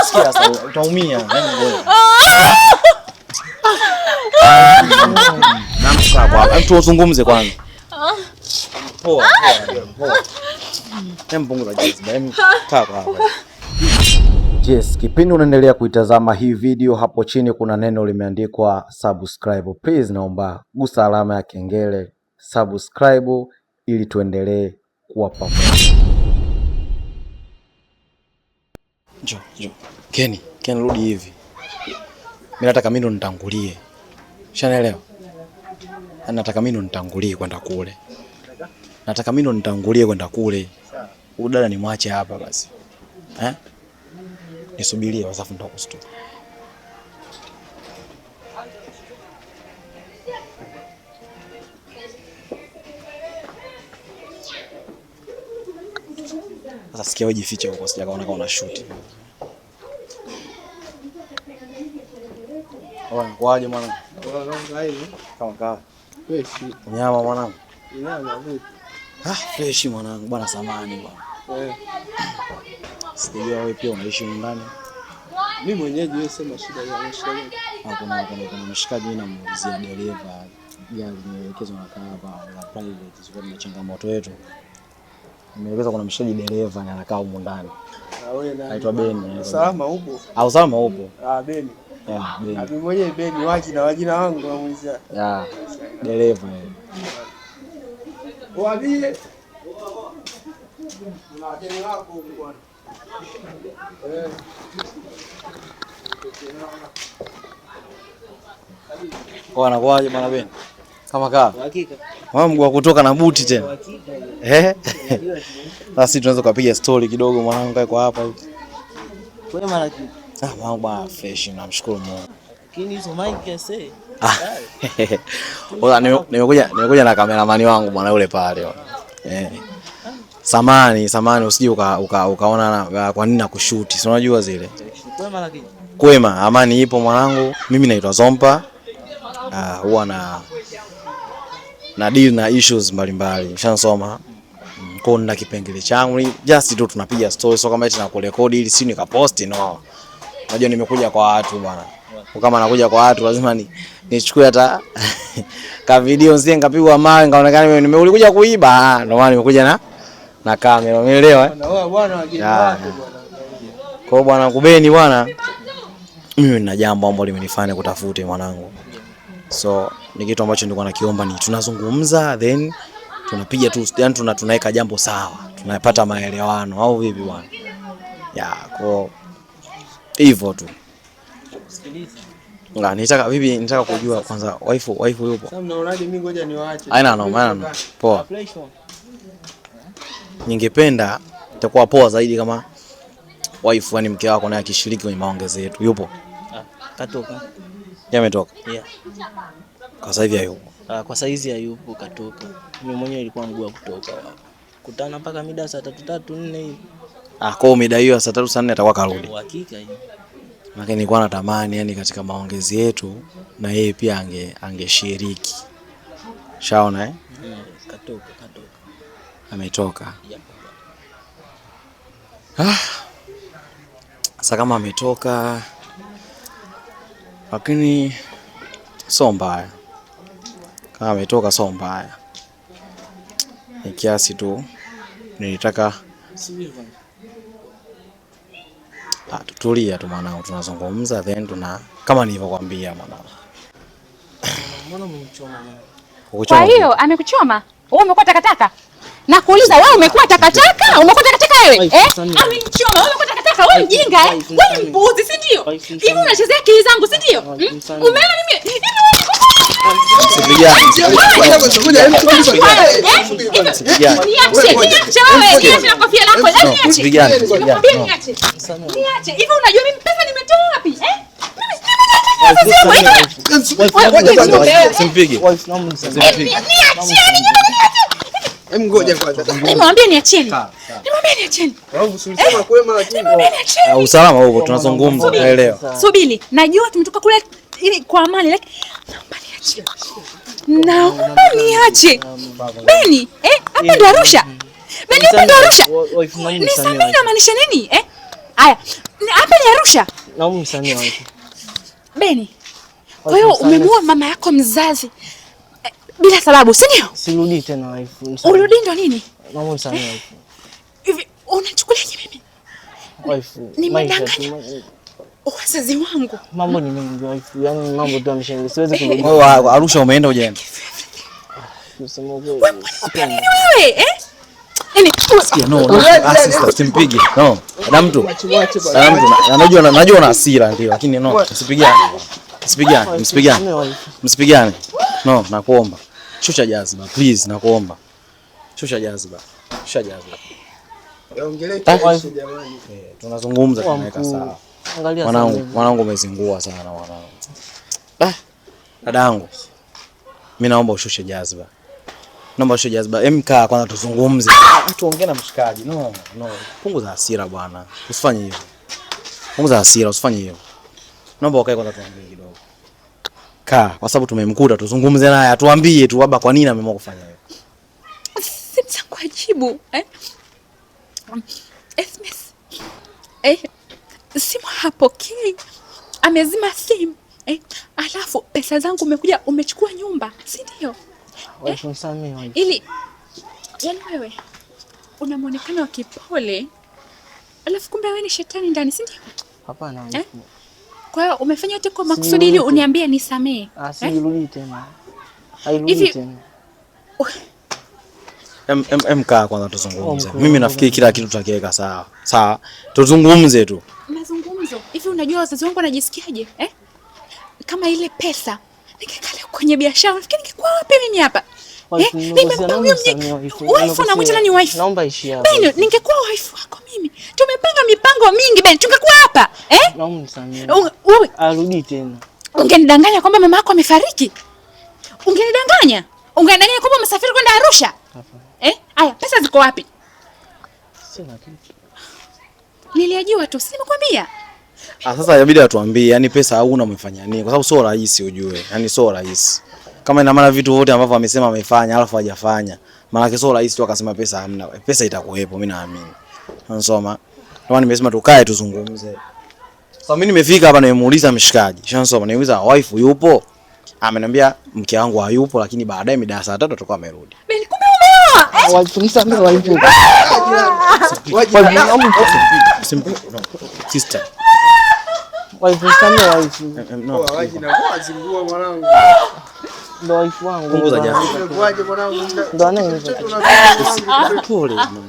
Sikia sasa utaumia. Namka kwa tuzungumze kwanza. Poa. Tempunguza jazba. Kaa hapa. Yes, kipindi unaendelea kuitazama hii video, hapo chini kuna neno limeandikwa subscribe. Please naomba gusa alama ya kengele, subscribe ili tuendelee kuwa pamoja. Njoo. Ken rudi hivi. Mimi nataka mimi ndo nitangulie. Ushanielewa? Nataka mimi ndo nitangulie kwenda kule. Huyu dada nimwache hapa basi. Nisubirie wasafu nitakushtua. Sasa sikia wewe jifiche huko sijakaona kama una shoot. Oa, kwaje mwanangu? Kama kaa. Fresh. Nyama mwanangu. Nyama vipi? Fresh mwanangu, bwana samani bwana. Sijui wewe pia unaishi ndani. Mimi mwenyeji wewe sema shida ya maisha. Kuna mshikaji na muuzia dereva. Gari nielekezwa na hapa la private sio na changamoto yetu. Nimeelekeza kuna mshikaji dereva na anakaa huko ndani. Na wewe nani? Naitwa Beni. Salama upo? Salama upo. Beni. Beni. Mimi mwenyewe Beni wajina wangu namuuzia. Dereva. Waambie. Na deni lako bwana. Anakuaje bwana Beni? Kama kaa. Hakika. Mama mguu kutoka na buti tena. Sasa tunaweza kupiga story kidogo mwanangu kae kwa hapa hivi. Wewe mara kipi? Mwanangu bwana fresh namshukuru Mungu. Lakini hizo mic yase. Nimekuja na kameramani wangu bwana yule pale. Samani usije ukaona kwa nini nakushuti. Si unajua zile. Kwema lakini. Kwema, amani ipo mwanangu. Mimi naitwa Zompa. Huwa na deal na issues mbalimbali. Ushansoma. Kwa nina kipengele changu just tu tunapiga story, so kama eti na kurekodi ili si nikaposti no. Unajua nimekuja kwa watu bwana. Kama nakuja kwa watu lazima nichukue hata ka video nzie nikapigwa mawe ngaonekana nimekuja kuiba. Ndio maana nimekuja na kamera. Umeelewa? Bwana wageni wako bwana. Kwa bwana Kubeni bwana, mimi nina jambo ambalo limenifanya kutafute mwanangu. So ni kitu ambacho nilikuwa nakiomba ni tunazungumza then tunapiga tu yani tunaweka jambo sawa. Tunapata maelewano au vipi bwana? Kwa hivyo tu. Sikiliza. Nitaka kujua kwanza wife yupo. Sasa mnaonaje mimi ngoja niwaache. Haina. Poa. Ningependa itakuwa poa zaidi kama wife yani mke wako naye akishiriki kwenye maongezi yetu. Yupo? Katoka. Yametoka? Kwa sasa hivi hayupo. Kwa saizi hayupo katoka. Mimi mwenyewe nilikuwa mguu wa kutoka wapo. Kutana mpaka mida saa 3:4 hivi. Kwa mida hiyo saa 3 saa 4 atakuwa karudi. Hakika hiyo. Lakini nilikuwa natamani yani katika maongezi yetu na yeye pia angeshiriki. Shaona Katoka. Ametoka. Sasa kama ametoka lakini sio mbaya. Kama ametoka sio mbaya. Ni kiasi tu nilitaka tutulia tu mwanangu, tunazungumza then kama nilivyokuambia mwanangu. Mbona umemchoma mwana? Kwa hiyo amekuchoma? Wewe umekuwa takataka? Nakuuliza wewe umekuwa takataka? Umekuwa takataka wewe? Amenichoma. Wewe umekuwa takataka? Wewe mjinga Wewe mpuuzi, si ndio? Hivi unachezea akili zangu, si ndio? Umeona mimi? Niache na kofia lako. Niache. Hivi unajua mimi pesa nimetoa wapi? Simpige. Ngoja kwanza. Nimwambie niacheni. Usalama huko tunazungumza, naelewa. Subiri, najua tumetoka kule ili kwa amani, like naomba niache. Beni, hapa ndo Arusha. Beni, hapa ndo Arusha. Nisamee unamaanisha nini? Haya, hapa ni Arusha. Naomba nisamee wife. Beni. Kwa hiyo umemuua mama yako mzazi bila sababu, si ndio? Sirudi tena wife. Urudi ndo nini? Naomba nisamee wife. Hivi unachukuliaje mimi? Wife, nimedanganya wazazi wangu. Mambo ni mengi wife. Yaani mambo tu ameshaenda. Siwezi kurudi. Wewe Arusha umeenda hujaenda? Unasema ukweli. Wewe no, sister simpige. No. Dada mtu najua una hasira ndio, lakini no, msipigane. No, nakuomba. Shusha jazba, please, nakuomba. Shusha jazba. Ongelee kesho jamani. Tunazungumza tunaweka sawa. Mwanangu umezingua sana mwanangu. Dadangu. Mimi naomba ushushe jazba. Kaa kwanza tuzungumze. Tuongee na mshikaji. No. Punguza hasira bwana. Usifanye hivyo. Usifanye hivyo. Naomba ukae kwanza tuongee kidogo. Kaa, kwa sababu tumemkuta tuzungumze naye, atuambie tu baba kwa nini ameamua kufanya hivyo. Sitakujibu. SMS. Simu hapokei. Amezima simu. Alafu pesa zangu umekuja umechukua nyumba, si ndio? Ili yani wewe una muonekano wa kipole. Alafu kumbe wewe ni shetani ndani, si ndio? Hapana. Kwa hiyo umefanya yote kwa makusudi ili uniambie nisamee. Sirudi tena. Hairudi tena. Kaa kwanza tuzungumze. Mimi nafikiri kila kitu tutakiweka sawa. Sawa. Tuzungumze tu. Mazungumzo. Hivi unajua wazazi wangu wanajisikiaje? Kama ile pesa nikikale kwenye biashara, nafikiri ningekuwa wapi mimi hapa? Nimepanga wife na mwita ni wife. Naomba ishi hapa. Beni, ningekuwa wife wako mimi. Tumepanga mipango mingi Beni, tungekuwa hapa. Naomba nisamee. Arudi tena. Ungenidanganya kwamba mama yako amefariki? Ungenidanganya kwamba umesafiri kwenda Arusha? Haya, pesa ziko wapi? Sina kitu. Niliajua tu, si nimekwambia. Sasa inabidi atuambie, yani pesa hauna umefanya nini? Kwa sababu sio rahisi ujue. Yani sio rahisi. Kama ina maana vitu vyote ambavyo amesema amefanya alafu hajafanya. Maana sio rahisi tu akasema pesa hamna. Pesa itakuwepo, mimi naamini. Unansoma? Kama nimesema tukae tuzungumze. Sasa mimi nimefika hapa nimemuuliza mshikaji. Unansoma? Niuliza wife yupo? Ameniambia mke wangu hayupo, lakini baadaye mida saa 3 atakuwa amerudi. Beni, kumbe umeoa? Wanisamee wife. Sister. Wife wife. No. Waje na kwa zingua mwanangu. Ndio wife wangu. Punguza jazba. Waje mwanangu. Ndio anaye. Pole mama.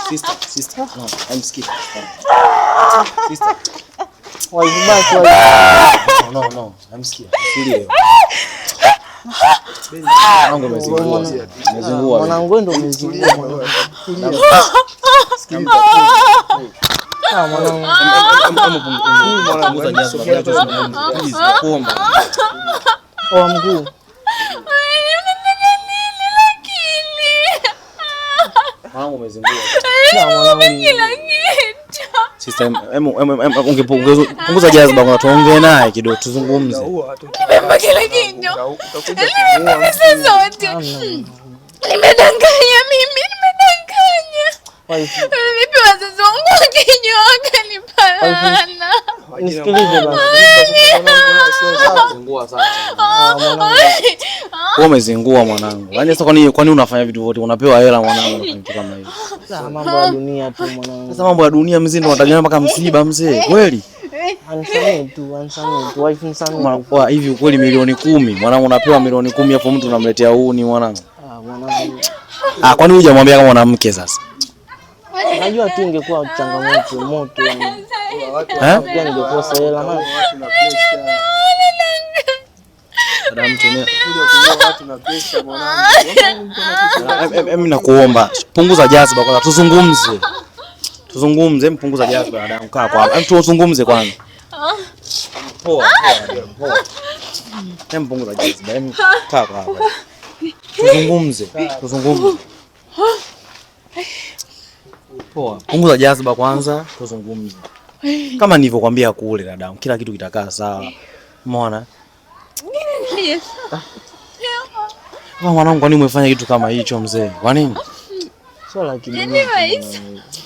Sister. No, I'm scared. Sister. Wife basi wife. No. I'm scared. Serious. Mwanangu umezingua. Mwanangu ndio umezingua. Mguu. Mwanangu umezingua. Sister, ungepunguza jazba kwa tuongee naye kidogo tuzungumze. Nimebeba kila kitu. Nimedanganya mimi. Vipi wazazi wangu wakijua wakanipana? Nisikilize basi. Wewe umezingua mwanangu. Yaani sasa kwa nini unafanya vitu vyote? Unapewa hela mwanangu na kitu kama hiyo. Mambo ya dunia tu mwanangu. Sasa mambo ya dunia mzee ndo watagana mpaka msiba mzee. Kweli? Anisamee tu. Wife nisamee. Kwa hivi kweli milioni 10. Mwanangu unapewa milioni 10 hapo mtu unamletea uni mwanangu. Mwanangu. Kwani hujamwambia kama mwanamke sasa? Najua tu ingekuwa changamoto moto yani. Pia ningekosa hela na watu na pesa. Dada mtu kuja kuoa watu na pesa mwanangu. Mimi nakuomba punguza jazba kwanza tuzungumze, mpunguza jazba dada, kaa kwa hapa. Tuzungumze kwanza. Poa. Mpunguza jazba, kaa kwa hapa. Tuzungumze. Poa. Punguza jazba kwanza, tuzungumze. Kama nilivyokuambia kule dadangu, kila kitu kitakaa sawa. Umeona? Yes. Mwanangu, kwa nini umefanya kitu kama hicho mzee? Kwa nini? Swala la kidunia.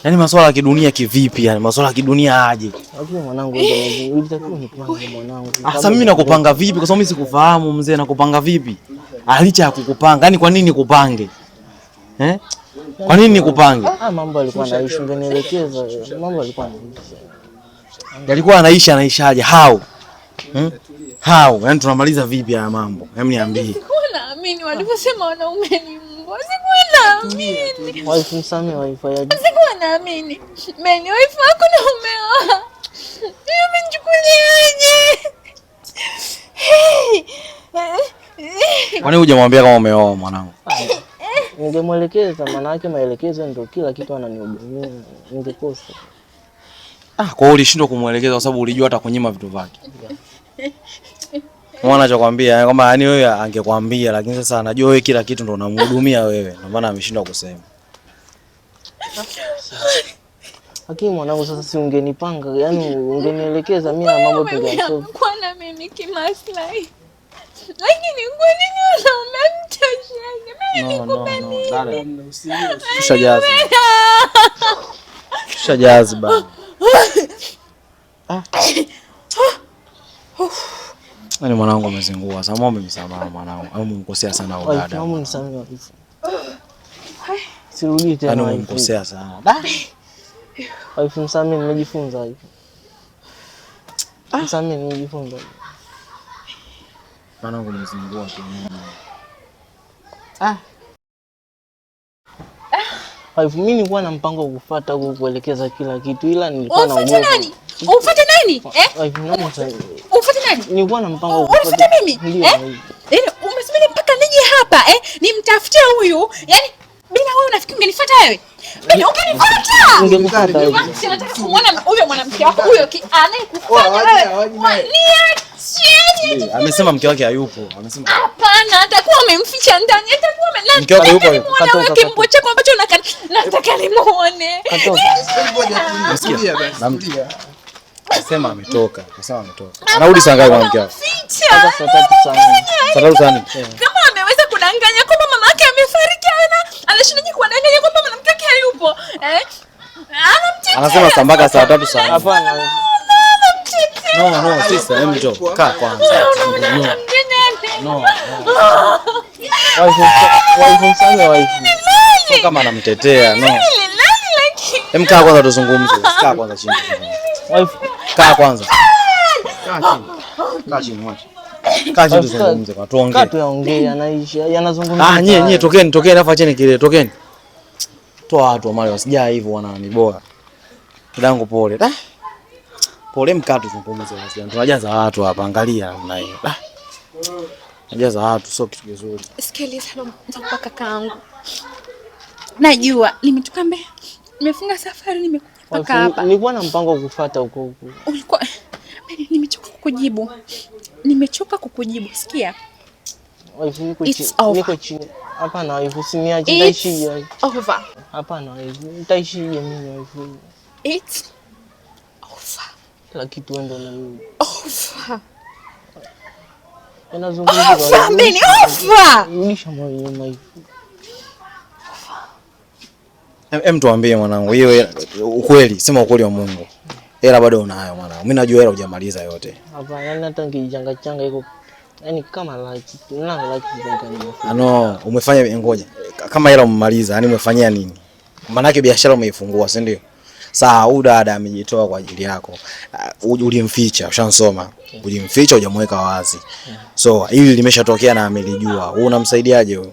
Yaani masuala ya kidunia kivipi yani? Masuala ya kidunia aje? Hapo mwanangu ndio unatakiwa unipange mwanangu. Sasa mimi nakupanga vipi? Kwa sababu mimi sikufahamu mzee, nakupanga vipi? Licha ya kukupanga. Yaani kwa nini nikupange? Kwa nini nikupange? Mambo alikuwa anaishi, ungenielekeza. Mambo alikuwa anaishi. Yalikuwa anaishaje? How? How? Yaani tunamaliza vipi haya mambo? Hebu niambie. Sikuwa naamini walivyosema wanaume ni mbwa. Sikuwa naamini. Wife msame wife yaje. Sikuwa naamini. Mimi wife wako na umeoa. Hiyo mnichukuliaje? Kwa nini hujamwambia kama umeoa mwanangu? Ningemwelekeza, maana yake maelekezo ndio kila kitu ananihudumia. Ningekosa. Kwa hiyo ulishindwa kumuelekeza kwa sababu ulijua hata kunyima vitu vyake. Mwana anachokwambia kwamba yani wewe angekwambia, lakini sasa anajua wewe kila kitu ndio unamhudumia wewe. Ndio maana ameshindwa kusema. Lakini mwanangu sasa si ungenipanga, yani ungenielekeza mimi na mambo tungeasolve. Kwa na mimi kimaslahi. Lakini kwa nini unamtashanya? Mimi nikubali. Tushajaza. Tushajaza bana. Nani mwanangu amezingua. Sasa muombe msamaha mwanangu. Au mumkosea sana au dada. Au mnisamehe wife. Sirudi tena. Yaani mumkosea sana. Wife msamehe, nimejifunza wife. Msamehe, nimejifunza. Mwanangu amezingua tu. Wife, mimi nilikuwa na mpango wa kufuata kuelekeza kila kitu, ila nilikuwa na ufuate nani? Ufuate nani? Wife, nani sasa? Ufuate nani? Nilikuwa na mpango wa kufuata. Ufuate mimi? Umesubiri mpaka nije hapa nimtafutie huyu? Yaani bila wewe unafikiri ungenifuata wewe? Bila ungenifuata. Ungenifuata wewe. Nataka kumuona huyo mwanamke wako huyo anayekufanya wewe. Niache. Amesema mke wake hayupo. Amesema hapana, atakuwa amemficha ndani. Atakuwa mke wake yupo. Katoka kimbo chako ambacho nataka nimuone. Nasikia. Sema ametoka. Sema ametoka. Anarudi saa ngapi kwa mke wake? Hata saa 3 sana. Kama ameweza kudanganya kwamba mama yake amefariki, anashindaje kudanganya kwamba mwanamke wake hayupo? Anasema saa mpaka saa 3 sana. Hapana. No, sister, hebu njoo. Kaa kwanza. No. Wife msame wife. Sio kama anamtetea, no. Hebu kaa kwanza tuzungumze. Kaa kwanza chini. Wife, kaa kwanza. Kaa chini. Kaa chini mwache. Kaa chini tuzungumze kwa tuongee. Kaa tuongee, yanazungumza. Nyie tokeni afa acheni kile, tokeni. Toa watu wa mali wasijaa hivyo wanani bora. Kidangu pole. Pole mkatu tuzungumze basi. Tunajaza watu hapa, angalia namna hiyo. Najaza watu sio kitu kizuri. Sikiliza mpaka kakaangu. Najua nimetoka Mbeya. Nimefunga safari nimekuja mpaka hapa. Nilikuwa na mpango wa kufuata huko. Ulikuwa nimechoka kukujibu. Nimechoka kukujibu. Sikia. Wife niko chini. Hapana wife, usiniache, nitaishije wife? Over. Hapana wife, nitaishije mimi wife? It's over. Kila kitu endo na mimi. Over. Yanazungumza. Over. Nisha moyo wife. Tuambie mwanangu, hiyo ukweli, sema ukweli wa Mungu. Hela bado unayo mwanangu. Mimi najua hela hujamaliza yote. Hapana, yani hata ngichanga changa iko yani kama laki, na laki zingine. No, umefanya ngoja. Kama hela umemaliza, yani umefanyia nini? Maana yake biashara umeifungua, si ndio? Saa huyu dada amejitoa kwa ajili yako. Ulimficha, ushansoma. Ulimficha hujamweka wazi. So, hili limeshatokea na amelijua. Wewe unamsaidiaje wewe?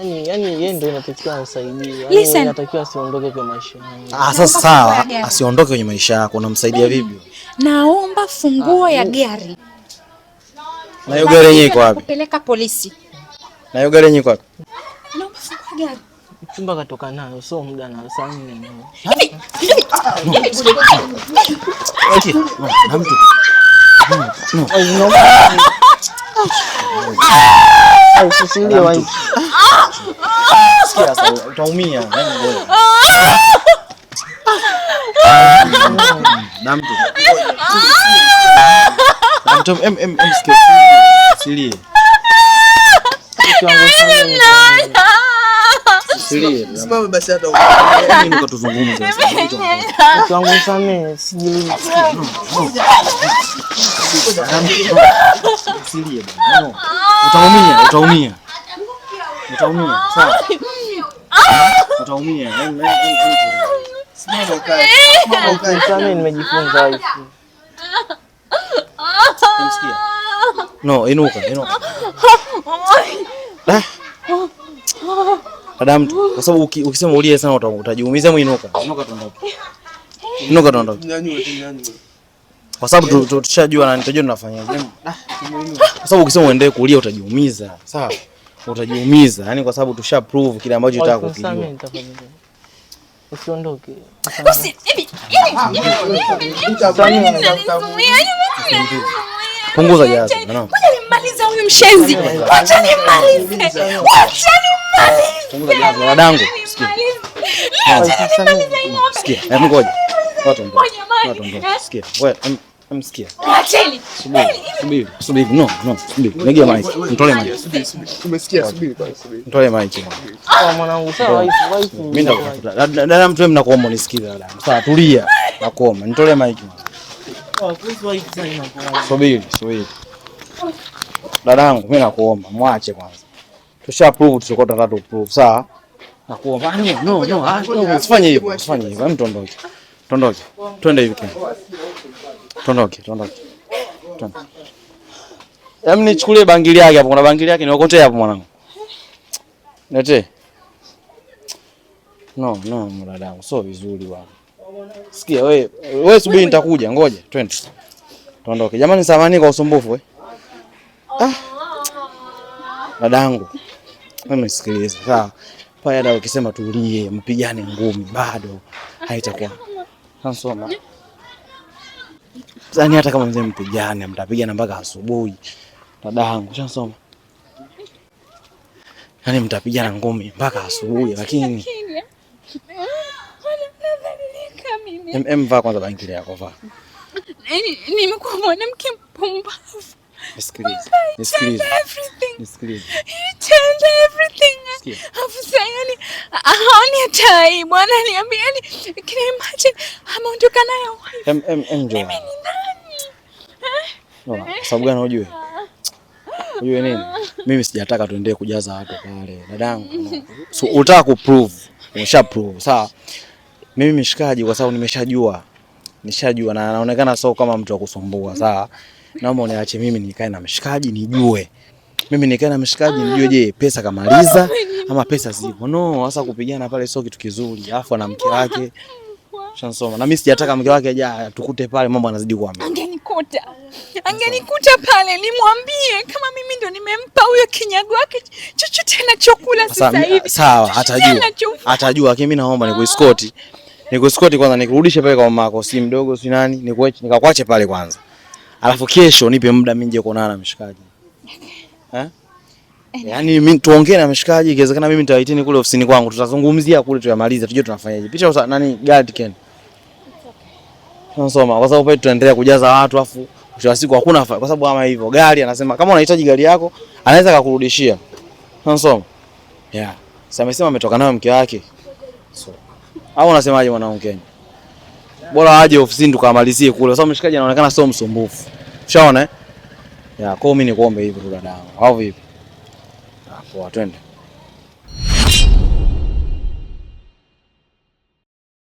Yani yeye ndio inatakiwa asaidie. Yani inatakiwa asiondoke kwa maisha yangu. Sasa sawa, asiondoke kwenye maisha yako, unamsaidia vipi? Naomba funguo ya gari. Na hiyo gari yenyewe iko wapi? Kupeleka polisi. Na hiyo gari yenyewe iko wapi? Naomba funguo ya gari. Chumba katoka nayo, sio muda na saa 4. Okay. Na mtu. No. Usilie wife. Sikia sasa utaumia. Na mtu. Silie. Silie. Simama basi hata mimi niko tuzungumze sasa. Mtu wangu nisamehe, sijui. Silie bwana. Utaumia. Sawa. Utaumia. simama kae. Nisamehe, nimejifunza hivi. Unamsikia? No, inuka. Dada mtu, kwa sababu ukisema ulie sana utajiumiza. Inuka tuondoke. Nyanyua. Kwa sababu tushajua na nitajua tunafanyaje. Kwa sababu ukisema uendelee kulia utajiumiza. Sawa? Utajiumiza. Yaani kwa sababu tusha prove kile ambacho unataka kukijua. Usiondoke. Punguza jazo. Nimalize huyu mshenzi. Wacha nimalize. Punguza jazo wadangu. Sikia. Hebu ngoja. Watu ndio. Sikia. Wewe msikia. Acheni. Subiri. No. Subiri. Nige mic. Mtolee mic. Umesikia? Subiri. Mtolee mic. Sawa mwanangu, sawa wife. Mimi ndakufuta. Dada mtu, mimi nakuomba unisikize dada. Sawa, tulia. Nakuomba. Nitolee mic. Subiri. Dadangu, mimi nakuomba mwache kwanza. Tusha prove tulikuwa tunataka tu prove. Sawa? Nakuomba. No. Usifanye hivyo. Hebu tuondoke. Twende hivi Ken. Tuondoke. Hebu nichukulie bangili yake hapo. Kuna bangili yake niokote hapo mwanangu. Nete. No, dadangu. Sio vizuri bwana. Sikia wewe subiri nitakuja. Ngoja, twende. Tuondoke. Jamani samahani kwa usumbufu Dadangu. Mimi nisikilize. Sawa. Pale hata ukisema tulie, mpigane ngumi bado haitakuwa. Hansoma. Yaani hata kama mzee mpigane, mtapigana mpaka asubuhi. Dadangu, shansoma. Yaani mtapigana ngumi mpaka asubuhi lakini vaa kwanza bangili yako vaa. Nimekuwa mwanamke mpumbavu. Nisikilize. Yani haoni hata aibu. Ananiambia yani kile imagine ameondoka nayo wife. Mimi ni nani? Sababu gani unajua? Unajua nini? Mimi sijataka tuendelee kujaza watu pale. Dadangu. So unataka kuprove. Umesha prove. Sawa. Mimi mshikaji kwa sababu nishajua na anaonekana sio kama mtu wa kusumbua. Sawa. Naomba uniache mimi nikae na mshikaji nijue. Je, pesa kamaliza ama pesa zipo? No, sasa kupigana pale sio kitu kizuri. Alafu ana mke wake. Shansoma. Na mimi sijataka mke wake aje tukute pale mambo yanazidi kuwa mengi. Angenikuta pale nimwambie kama mimi ndo nimempa huyo kinyago wake chochote na chakula sasa hivi. Sawa, atajua. Lakini mimi naomba nikuescort kwanza nikurudishe pale kwa mama yako, si mdogo si nani, nikakuache pale kwanza. Alafu kesho nipe muda mimi nje kuonana na mshikaji. Yaani mimi tuongee na mshikaji, ikiwezekana mimi nitawaiteni kule ofisini kwangu, tutazungumzia kule tuyamalize, tujue tunafanyaje. Picha nani guard Ken. Tunasoma kwa sababu pale tutaendelea kujaza watu afu mwisho wa siku hakuna kwa sababu kama hivyo. Gari anasema kama unahitaji gari yako anaweza kukurudishia. Tunasoma. Yeah. Sasa amesema ametoka nayo mke wake. So. Au unasemaje mwanangu Ken? Bora aje ofisini tukamalizie kule. Kwa sababu mshikaji anaonekana sio msumbufu. Ushaona Yeah, kwa mimi nikuombe hivyo tu dadangu. Au vipi? Poa, twende.